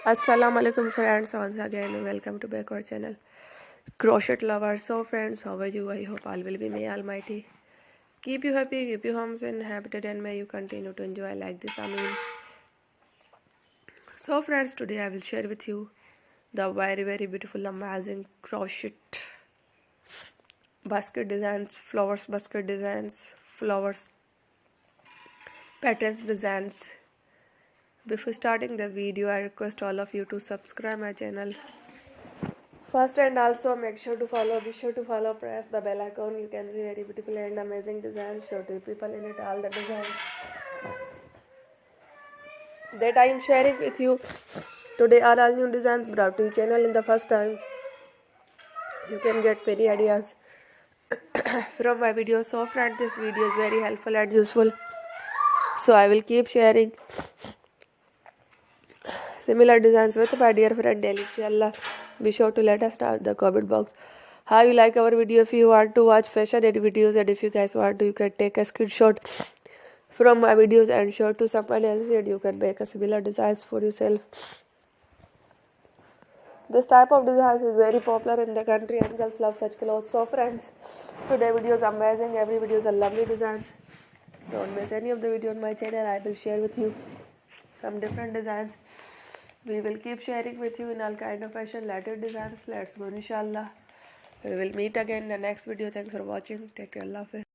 Assalamu alaikum friends, once again welcome to back our channel Crochet lovers. So friends, how are you? I hope all will be may almighty keep you happy, keep you homes and habited, and may you continue to enjoy like this. Amin. So friends, today I will share with you the very beautiful amazing crochet basket designs, flowers basket designs, flowers patterns designs. Before starting the video, I request all of you to subscribe my channel first, and also be sure to follow, press the bell icon. You can see very beautiful and amazing designs, show to people in it all the designs that I am sharing with you today are all new designs brought to your channel in the first time. You can get many ideas from my video. So friend, this video is very helpful and useful, so I will keep sharing similar designs with my dear friend daily, inshallah. Be sure to let us know in the comment box how you like our video. If you want to watch fashion and videos, and if you guys want to, you can take a screenshot from my videos and show to someone else, and you can make a similar designs for yourself. This type of designs is very popular in the country and girls love such clothes. So friends, today video is amazing. Every video is a lovely designs. Don't miss any of the video on my channel. I will share with you some different designs. We will keep sharing with you in all kind of fashion related designs. Let's go inshallah. We will meet again in the next video. Thanks for watching. Take care. Allah Hafiz.